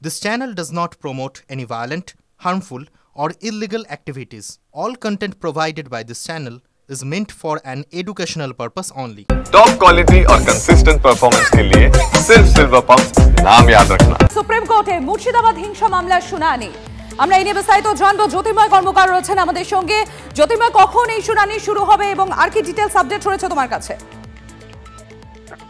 This channel does not promote any violent, harmful, or illegal activities. All content provided by this channel is meant for an educational purpose only. Top quality और consistent performance के लिए सिर्फ silver pumps नाम याद रखना। Supreme কোর্টে মুর্শিদাবাদ হিংসা মামলার শুনানি। আমরা এই নিয়ে বিস্তারিত জানবো। জ্যোতির্ময় কর্মকার রয়েছেন আমাদের সঙ্গে। জ্যোতির্ময়, কখন এই শুনানি শুরু হবে এবং আর কি ডিটেইলস আপডেট রয়েছে তোমার কাছে?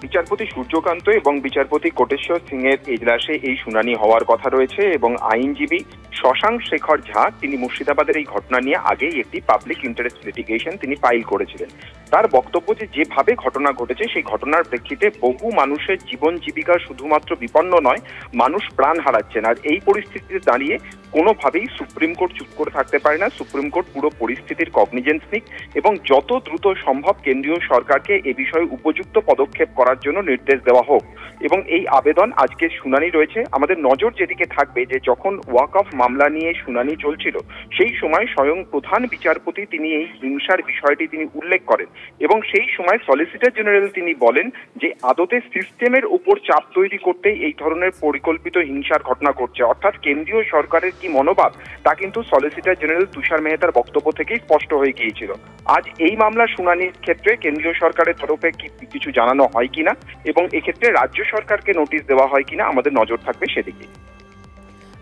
বিচারপতি সূর্যকান্ত এবং বিচারপতি কোটেশ্বর সিং এর এজলাসে এই শুনানি হওয়ার কথা রয়েছে এবং আইনজীবী শশাঙ্ক শেখর ঝা তিনি মুর্শিদাবাদের এই ঘটনা নিয়ে আগেই একটি পাবলিক ইন্টারেস্ট লিটিগেশন তিনি ফাইল করেছিলেন। তার বক্তব্য যেভাবে ঘটনা ঘটেছে সেই ঘটনার প্রেক্ষিতে বহু মানুষের জীবন জীবিকা শুধুমাত্র বিপন্ন নয়, মানুষ প্রাণ হারাচ্ছেন। আর এই পরিস্থিতিতে দাঁড়িয়ে কোনোভাবেই সুপ্রিম কোর্ট চুপ করে থাকতে পারে না। সুপ্রিম কোর্ট পুরো পরিস্থিতির কগনিজেন্স নিক এবং যত দ্রুত সম্ভব কেন্দ্রীয় সরকারকে এ বিষয়ে উপযুক্ত পদক্ষেপ করার জন্য নির্দেশ দেওয়া হোক। এবং এই আবেদন আজকের শুনানি রয়েছে। আমাদের নজর যেদিকে থাকবে যে যখন ওয়াকফ মামলা নিয়ে শুনানি চলছিল সেই সময় স্বয়ং প্রধান বিচারপতি তিনি এই হিংসার বিষয়টি তিনি উল্লেখ করেন এবং সেই সময় সলিসিটর জেনারেল তিনি বলেন যে আদতে সিস্টেমের উপর চাপ তৈরি করতেই এই ধরনের পরিকল্পিত হিংসার ঘটনা ঘটছে। অর্থাৎ কেন্দ্রীয় সরকারের কি মনোভাব তা কিন্তু সলিসিটর জেনারেল তুষার মেহতার বক্তব্য থেকেই স্পষ্ট হয়ে গিয়েছিল। আজ এই মামলার শুনানির ক্ষেত্রে কেন্দ্রীয় সরকারের তরফে কিছু জানানো হয় কিনা এবং এক্ষেত্রে রাজ্য সরকারকে নোটিশ দেওয়া হয় কিনা আমাদের নজর থাকবে সেদিকে।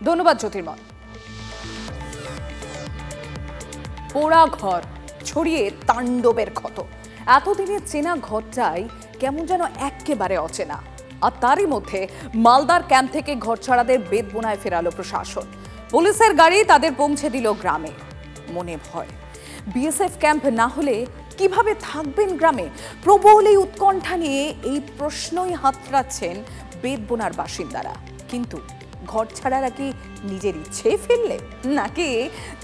ধন্যবাদ জ্যোতির্ময়। পোড়া ঘর ছড়িয়ে তাণ্ডবের ক্ষত। এতদিনের চেনা ঘরটাই কেমন যেন একেবারে অচেনা। আর তারই মধ্যে মালদার ক্যাম্প থেকে ঘর ছাড়াদের বেদবোনায় ফেরালো প্রশাসন। পুলিশের গাড়ি তাদের পৌঁছে দিল গ্রামে। মনে ভয়, বিএসএফ ক্যাম্প না হলে কিভাবে থাকবেন গ্রামে? প্রবল এই উৎকণ্ঠা নিয়ে এই প্রশ্নই হাতড়াচ্ছেন বেদবোনার বাসিন্দারা। কিন্তু ঘর ছাড়ারা কি নিজের ইচ্ছে ফিরলে নাকি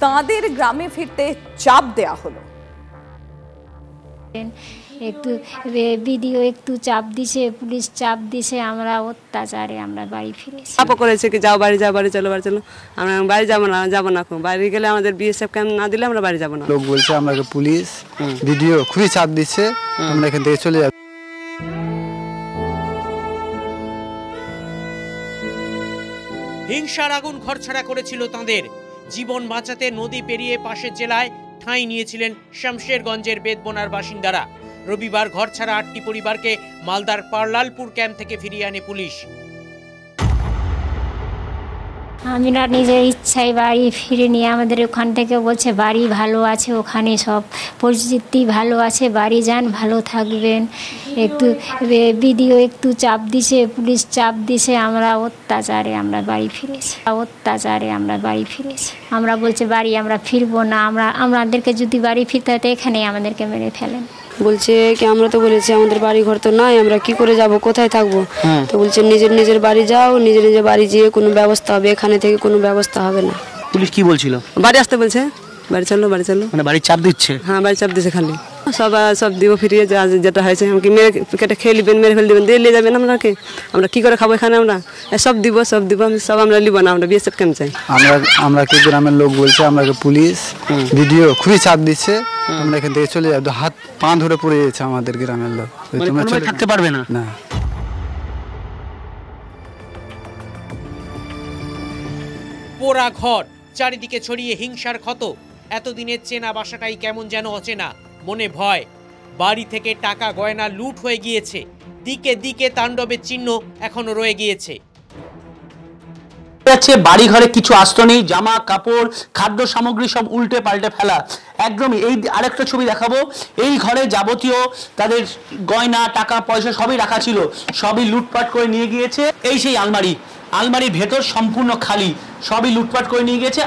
তাদের গ্রামে ফিরতে চাপ দেয়া হলো? একটু ভিডিও একটু চাপ দিছে, পুলিশ চাপ দিছে, আমরা অত্যাচারে আমরা বাড়ি ফিরেছি। চাপ করেছে কি যাও বাড়ি, যাও বাড়ি চলো, বাড়ি চলো। আমরা বাড়ি যাবো না, যাবো না। বাড়ি গেলে আমাদের বিএসএফ ক্যাম্প না দিলে আমরা বাড়ি যাবো না। লোক বলছে আমাকে পুলিশ ভিডিও খুবই চাপ দিচ্ছে, আমরা এখান থেকে চলে যাব। হিংসার আগুন ঘরছাড়া করেছিল তাঁদের। জীবন বাঁচাতে নদী পেরিয়ে পাশের জেলায় ঠাঁই নিয়েছিলেন শামশেরগঞ্জের বেদবোনার বাসিন্দারা। রবিবার ঘরছাড়া ৮টি পরিবারকে মালদার পারলালপুর ক্যাম্প থেকে ফিরিয়ে আনে পুলিশ। আমরা নিজের ইচ্ছায় বাড়ি ফিরে নিয়ে আমাদের ওখান থেকে বলছে বাড়ি ভালো আছে, ওখানে সব পরিস্থিতি ভালো আছে, বাড়ি যান, ভালো থাকবেন। একটু ভিডিও একটু চাপ দিছে, পুলিশ চাপ দিছে, আমরা অত্যাচারে আমরা বাড়ি ফিরেছি। অত্যাচারে আমরা বাড়ি ফিরেছি। আমরা বলছে বাড়ি আমরা ফিরবো না, আমাদেরকে যদি বাড়ি ফিরতে হতো এখানেই আমাদেরকে মেরে ফেলেন। বলছে কি আমরা তো বলেছি আমাদের বাড়ি ঘর তো নাই, আমরা কি করে যাব, কোথায় থাকবো? তো বলছে নিজের বাড়ি যাও, নিজের বাড়ি যেয়ে কোনো ব্যবস্থা হবে, এখানে থেকে কোনো ব্যবস্থা হবে না। পুলিশ কি বলছিল? বাড়ি আসতে বলছে, বাড়ি চলো, বাড়ি চলো। মানে বাড়ির চাপ দিচ্ছে? হ্যাঁ, বাড়ি চাপ দিচ্ছে খালি। সব দিব ফিরিয়ে, যেটা হয়েছে আমাকে মেরে কেটে খেয়ে নেবেন, মেরে ফেলে দেবেন, দিয়ে নিয়ে যাবেন আপনাকে। আমরা কি করে খাবো এখানে? আমরা সব দিব সব আমরা নিব না, আমরা বিএসএফ ক্যাম্প চাই। আমরা কি গ্রামের লোক বলছে আমাকে পুলিশ ভিডিও খুবই চাপ দিচ্ছে, আমরা এখান থেকে চলে যাব। হাত পা ধরে পড়ে যাচ্ছে আমাদের গ্রামের লোক, তোমরা থাকতে পারবে না। না, পোড়া ঘর, চারিদিকে ছড়িয়ে হিংসার ক্ষত। এতদিনের চেনা বাসাটাই কেমন যেন অচেনা। মনে ভয়, বাড়ি থেকে টাকা গয়না লুট হয়ে গিয়েছে। দিকে দিকে তাণ্ডবের চিহ্ন এখনো রয়ে গিয়েছে। বাড়ি ঘরে কিছু আস্ত নেই, জামা কাপড় খাদ্য সামগ্রী সব উল্টে পাল্টে ফেলা। একদমই। এই আরেকটা ছবি দেখাবো। এই ঘরে যাবতীয় তাদের গয়না টাকা পয়সা সবই রাখা ছিল, সবই লুটপাট করে নিয়ে গিয়েছে। এই সেই আলমারির ভেতর সম্পূর্ণ খালি, সবই লুটপাট করে নিয়ে গেছে।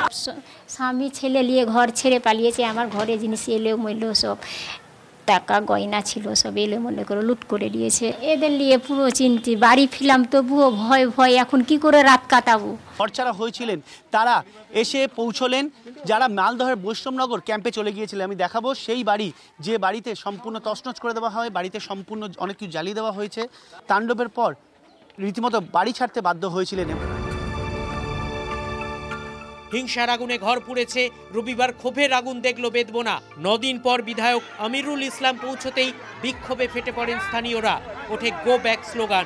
স্বামী ছেলে নিয়ে ঘর ছেড়ে পালিয়েছে। আমার ঘরে জিনিস এলোমেলো সব টাকা গয়না ছিল, সব এলোমেলো করে লুট করে দিয়েছে। এদের নিয়ে পুরো চিন্তি। বাড়ি ফিরলাম তবুও ভয়, এখন কি করে রাত কাটাবো। ঘরছাড়া হয়েছিলেন তারা এসে পৌঁছলেন যারা মালদহের বৈষ্ণবনগর ক্যাম্পে চলে গিয়েছিলেন। আমি দেখাবো সেই বাড়ি, যে বাড়িতে সম্পূর্ণ তছনছ করে দেওয়া হয়, বাড়িতে সম্পূর্ণ অনেক কিছু জ্বালিয়ে দেওয়া হয়েছে। তাণ্ডবের পর রীতিমতো বাড়ি ছাড়তে বাধ্য হয়েছিলেন। হিংসার আগুনে ঘর পুড়েছে। রবিবার ক্ষোভের আগুন দেখলো বেদবোনা। 9 দিন পর বিধায়ক আমিরুল ইসলাম পৌঁছতেই বিক্ষোভে ফেটে পড়েন স্থানীয়রা। ওঠে গো ব্যাক স্লোগান।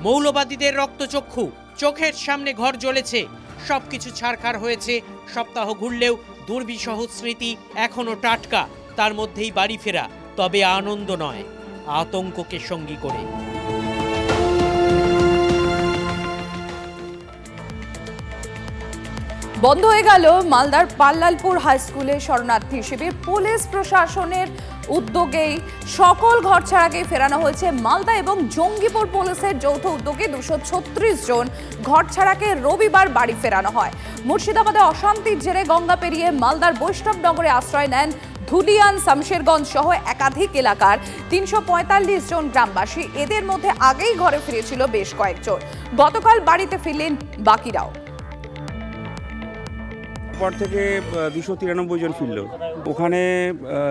মৌলবাদীদের রক্তচক্ষু, চোখের সামনে ঘর জ্বলেছে, সবকিছু ছারখার হয়েছে। সপ্তাহ ঘুরলেও দুর্বিষহ স্মৃতি এখনো টাটকা। তার মধ্যেই বাড়ি ফেরা, তবে আনন্দ নয়, আতঙ্ককে সঙ্গী করে। বন্ধ হয়ে গেল মালদার পাল্লালপুর হাই স্কুলে শরণার্থী শিবির। পুলিশ প্রশাসনের উদ্যোগেই সকল ঘর ছাড়াকে ফেরানো হয়েছে। মালদা এবং জঙ্গিপুর পুলিশের যৌথ উদ্যোগে 236 জন ঘর ছাড়াকে রবিবার বাড়ি ফেরানো হয়। মুর্শিদাবাদে অশান্তির জেরে গঙ্গা পেরিয়ে মালদার বৈষ্ণবনগরে আশ্রয় নেন ধুলিয়ান, শামশেরগঞ্জ সহ একাধিক এলাকার 345 জন গ্রামবাসী। এদের মধ্যে আগেই ঘরে ফিরেছিল বেশ কয়েকজন। গতকাল বাড়িতে ফিরলেন বাকিরাও। পর থেকে 293 জন ফিরল। ওখানে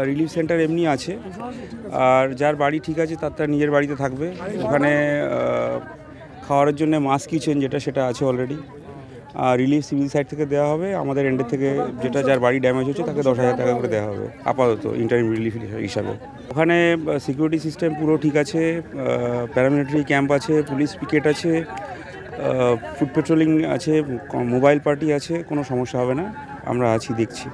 রিলিফ সেন্টার এমনি আছে, আর যার বাড়ি ঠিক আছে তার নিজের বাড়িতে থাকবে। ওখানে খাওয়ার জন্য মাস্ক কিচেন সেটা আছে অলরেডি। রিলিফ সিভিল সাইড থেকে দেওয়া হবে, আমাদের এন্ডের থেকে যেটা যার বাড়ি ড্যামেজ হচ্ছে তাকে 10,000 টাকা করে দেওয়া হবে আপাতত ইন্টারিম রিলিফ হিসাবে। ওখানে সিকিউরিটি সিস্টেম পুরো ঠিক আছে, প্যারামিলিটারি ক্যাম্প আছে, পুলিশ পিকেট আছে, ফুড পেট্রোলিং আছে, মোবাইল পার্টি আছে, কোনো সমস্যা হবে না। আমরা আছি, দেখছি।